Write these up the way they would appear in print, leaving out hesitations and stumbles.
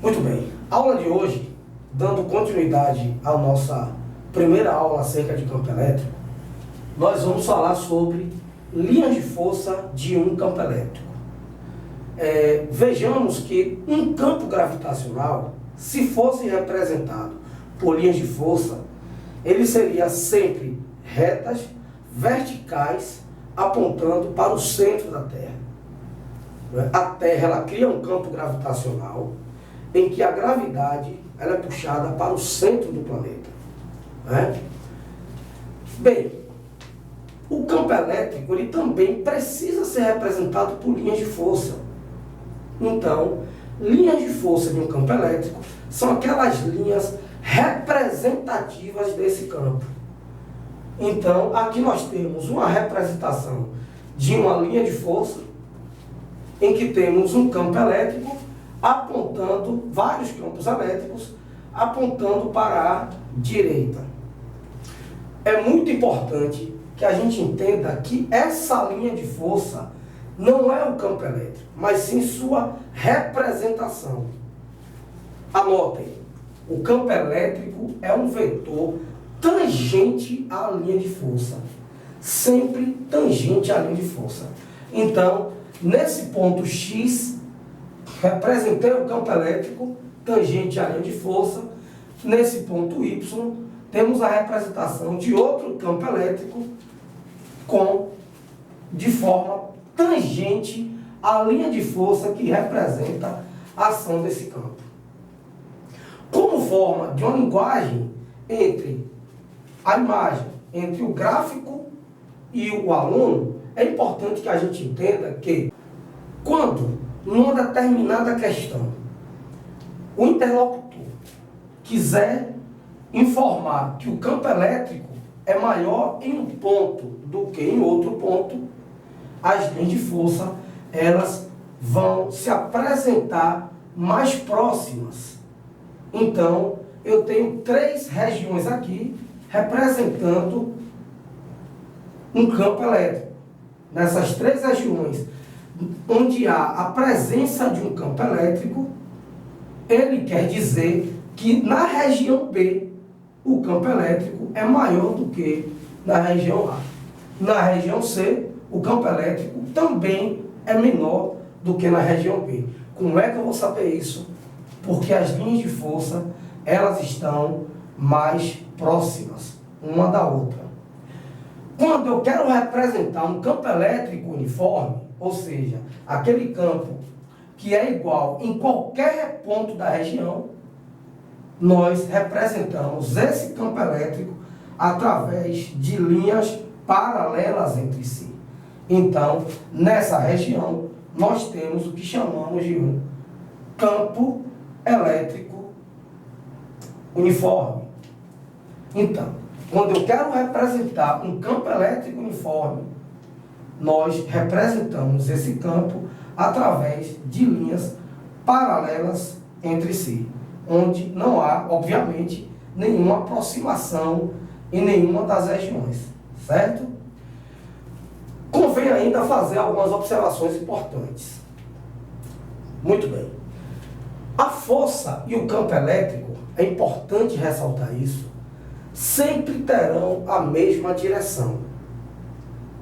Muito bem, a aula de hoje, dando continuidade à nossa primeira aula acerca de campo elétrico, nós vamos falar sobre linhas de força de um campo elétrico. Vejamos que um campo gravitacional, se fosse representado por linhas de força, ele seria sempre retas, verticais, apontando para o centro da Terra. A Terra ela cria um campo gravitacional em que a gravidade ela é puxada para o centro do planeta. Bem, o campo elétrico ele também precisa ser representado por linhas de força. Então, linhas de força de um campo elétrico são aquelas linhas representativas desse campo. Então, aqui nós temos uma representação de uma linha de força em que temos um campo elétrico apontando, vários campos elétricos apontando para a direita. É muito importante que a gente entenda que essa linha de força não é o campo elétrico, mas sim sua representação. Anotem, o campo elétrico é um vetor tangente à linha de força. Sempre tangente à linha de força. Então, nesse ponto X, representei o campo elétrico tangente à linha de força. Nesse ponto Y, temos a representação de outro campo elétrico de forma tangente à linha de força que representa a ação desse campo. Como forma de uma linguagem entre a imagem, entre o gráfico e o aluno, é importante que a gente entenda que quando, numa determinada questão, o interlocutor quiser informar que o campo elétrico é maior em um ponto do que em outro ponto, as linhas de força elas vão se apresentar mais próximas. Então, eu tenho três regiões aqui representando um campo elétrico. Nessas três regiões onde há a presença de um campo elétrico, ele quer dizer que na região B o campo elétrico é maior do que na região A. Na região C, o campo elétrico também é menor do que na região B. Como é que eu vou saber isso? Porque as linhas de força, elas estão mais próximas uma da outra. Quando eu quero representar um campo elétrico uniforme, ou seja, aquele campo que é igual em qualquer ponto da região, nós representamos esse campo elétrico através de linhas paralelas entre si. Então, nessa região, nós temos o que chamamos de um campo elétrico uniforme. Então, quando eu quero representar um campo elétrico uniforme, nós representamos esse campo através de linhas paralelas entre si, onde não há, obviamente, nenhuma aproximação em nenhuma das regiões, certo? Convém ainda fazer algumas observações importantes. Muito bem. A força e o campo elétrico, é importante ressaltar isso, sempre terão a mesma direção.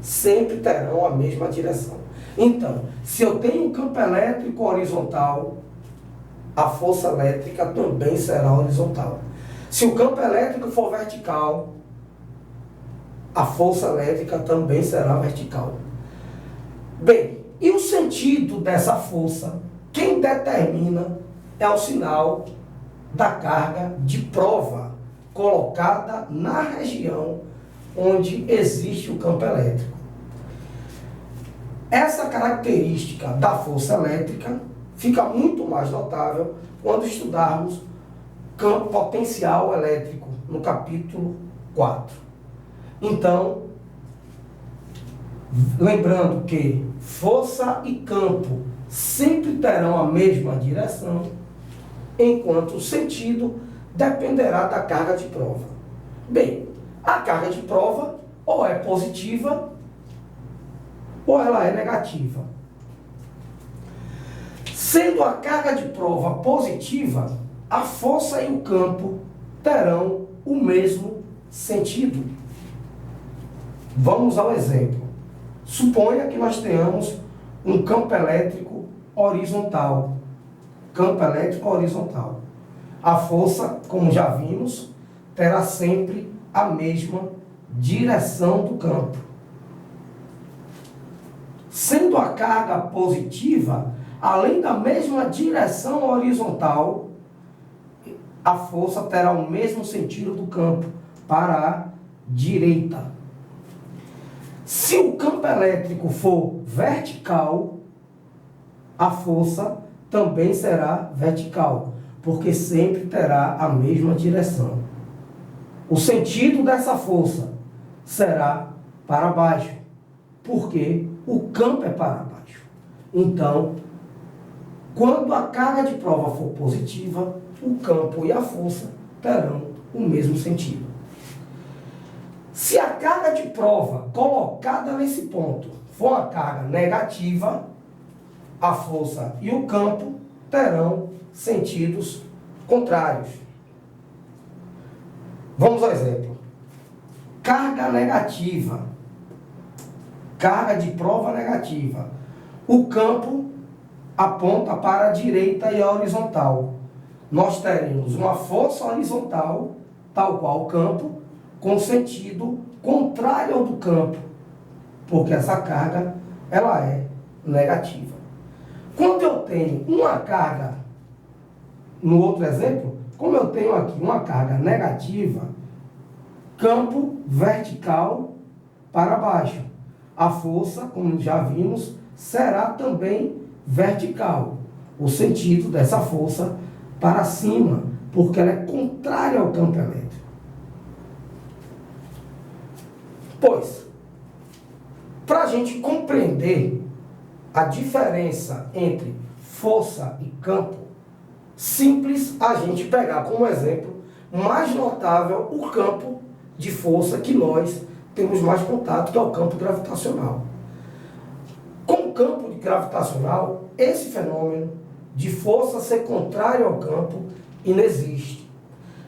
Sempre terão a mesma direção. Então, se eu tenho um campo elétrico horizontal, a força elétrica também será horizontal. Se o campo elétrico for vertical, a força elétrica também será vertical. Bem, e o sentido dessa força? Quem determina é o sinal da carga de prova colocada na região onde existe o campo elétrico. Essa característica da força elétrica fica muito mais notável quando estudarmos campo potencial elétrico no capítulo 4. Então, lembrando que força e campo sempre terão a mesma direção, enquanto o sentido dependerá da carga de prova. Bem, a carga de prova ou é positiva ou ela é negativa. Sendo a carga de prova positiva, a força e o campo terão o mesmo sentido. Vamos ao exemplo. Suponha que nós tenhamos um campo elétrico horizontal. Campo elétrico horizontal. A força, como já vimos, terá sempre a mesma direção do campo. Sendo a carga positiva, além da mesma direção horizontal, a força terá o mesmo sentido do campo, para a direita. Se o campo elétrico for vertical, a força também será vertical, porque sempre terá a mesma direção. O sentido dessa força será para baixo, porque o campo é para baixo. Então, quando a carga de prova for positiva, o campo e a força terão o mesmo sentido. Se a carga de prova colocada nesse ponto for uma carga negativa, a força e o campo terão sentidos contrários. Vamos ao exemplo. Carga negativa. Carga de prova negativa. O campo aponta para a direita e a horizontal. Nós teremos uma força horizontal, tal qual o campo, com sentido contrário ao do campo, porque essa carga ela é negativa. Quando eu tenho uma carga, no outro exemplo, como eu tenho aqui uma carga negativa, campo vertical para baixo. A força, como já vimos, será também vertical. O sentido dessa força para cima, porque ela é contrária ao campo elétrico. Pois, para a gente compreender a diferença entre força e campo, simples a gente pegar como exemplo mais notável o campo de força que nós temos mais contato, que é o campo gravitacional. Com o campo gravitacional, esse fenômeno de força ser contrário ao campo inexiste.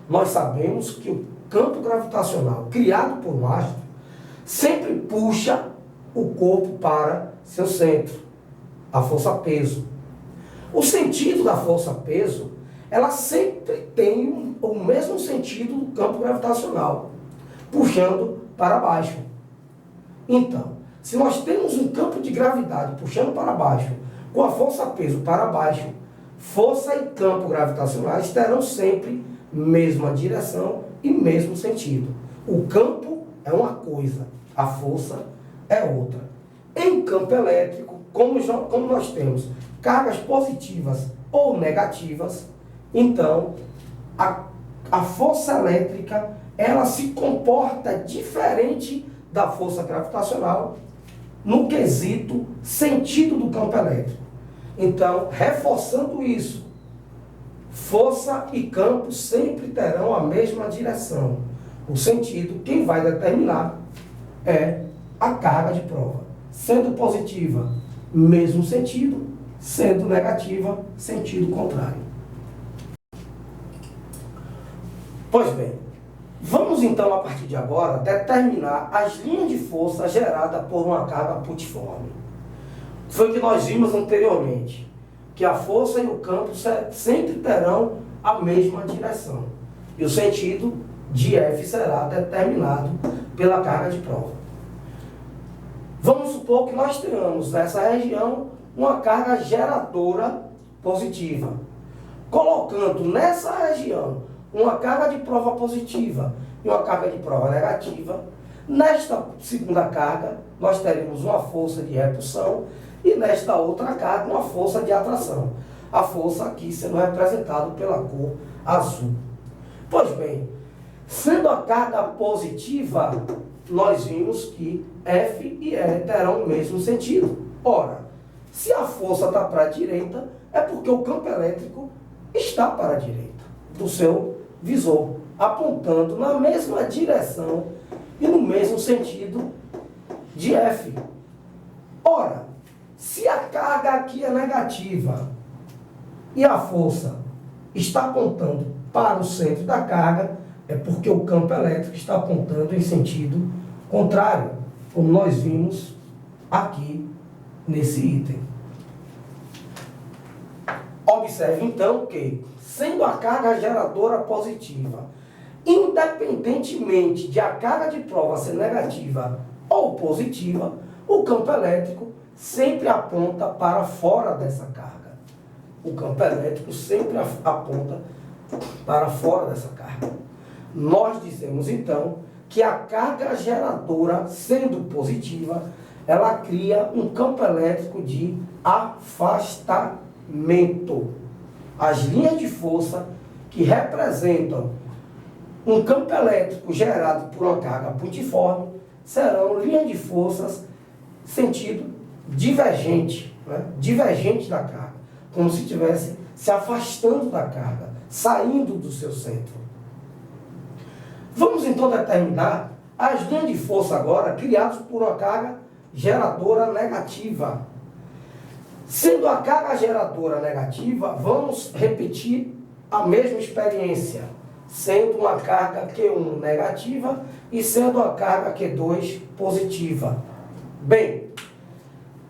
Nós sabemos que o campo gravitacional criado por Mastro sempre puxa o corpo para seu centro, a força-peso. O sentido da força-peso, ela sempre tem o mesmo sentido do campo gravitacional, puxando para baixo. Então, se nós temos um campo de gravidade puxando para baixo, com a força-peso para baixo, força e campo gravitacionais terão sempre mesma direção e mesmo sentido. O campo é uma coisa, a força é outra. Em campo elétrico, como nós temos cargas positivas ou negativas, então a força elétrica ela se comporta diferente da força gravitacional no quesito sentido do campo elétrico. Então, reforçando isso, força e campo sempre terão a mesma direção. O sentido, quem vai determinar é a carga de prova. Sendo positiva, mesmo sentido, sendo negativa, sentido contrário. Pois bem, vamos então, a partir de agora, determinar as linhas de força geradas por uma carga putiforme. Foi o que nós vimos anteriormente, que a força e o campo sempre terão a mesma direção. E o sentido de F será determinado pela carga de prova. Vamos supor que nós tenhamos nessa região uma carga geradora positiva. Colocando nessa região uma carga de prova positiva e uma carga de prova negativa, nesta segunda carga nós teremos uma força de repulsão e nesta outra carga uma força de atração. A força aqui sendo representada pela cor azul. Pois bem, sendo a carga positiva, nós vimos que F e E terão o mesmo sentido. Ora, se a força está para a direita, é porque o campo elétrico está para a direita do seu visor, apontando na mesma direção e no mesmo sentido de F. Ora, se a carga aqui é negativa e a força está apontando para o centro da carga, é porque o campo elétrico está apontando em sentido contrário, como nós vimos aqui nesse item. Observe então que, sendo a carga geradora positiva, independentemente de a carga de prova ser negativa ou positiva, o campo elétrico sempre aponta para fora dessa carga. O campo elétrico sempre aponta para fora dessa carga. Nós dizemos então que a carga geradora, sendo positiva, ela cria um campo elétrico de afastamento. As linhas de força que representam um campo elétrico gerado por uma carga pontiforme serão linhas de forças sentido divergente, né? Divergente da carga, como se estivesse se afastando da carga, saindo do seu centro. Vamos então determinar as linhas de força agora criadas por uma carga geradora negativa. Sendo a carga geradora negativa, vamos repetir a mesma experiência, sendo uma carga Q1 negativa e sendo a carga Q2 positiva. Bem,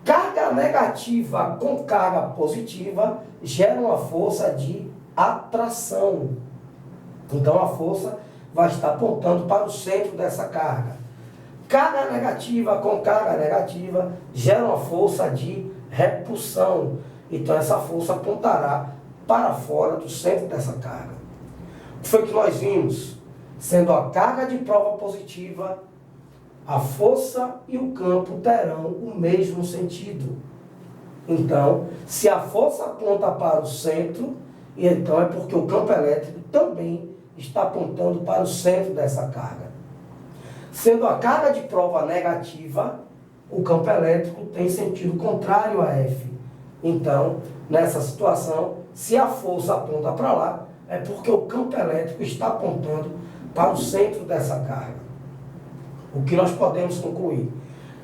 carga negativa com carga positiva gera uma força de atração. Então a força vai estar apontando para o centro dessa carga. Carga negativa com carga negativa gera uma força de repulsão. Então essa força apontará para fora do centro dessa carga. O que foi que nós vimos? Sendo a carga de prova positiva, a força e o campo terão o mesmo sentido. Então, se a força aponta para o centro, então é porque o campo elétrico também está apontando para o centro dessa carga. Sendo a carga de prova negativa, o campo elétrico tem sentido contrário a F. Então, nessa situação, se a força aponta para lá, é porque o campo elétrico está apontando para o centro dessa carga. O que nós podemos concluir?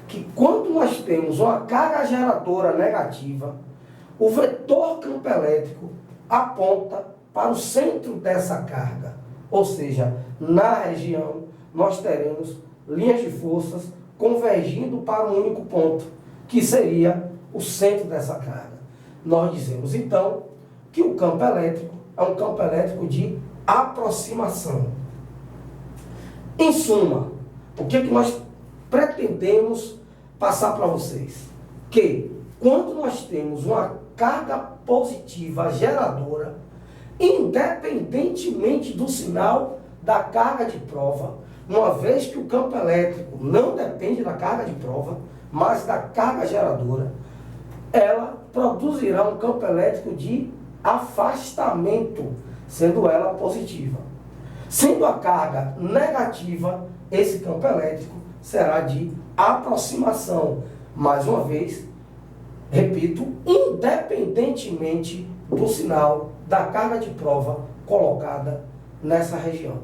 Que quando nós temos uma carga geradora negativa, o vetor campo elétrico aponta para o centro dessa carga. Ou seja, na região, nós teremos linhas de forças convergindo para um único ponto, que seria o centro dessa carga. Nós dizemos, então, que o campo elétrico é um campo elétrico de aproximação. Em suma, o que nós pretendemos passar para vocês? Que quando nós temos uma carga positiva geradora, independentemente do sinal da carga de prova, uma vez que o campo elétrico não depende da carga de prova, mas da carga geradora, ela produzirá um campo elétrico de afastamento, sendo ela positiva. Sendo a carga negativa, esse campo elétrico será de aproximação. Mais uma vez, repito, independentemente do sinal da carga de prova colocada nessa região.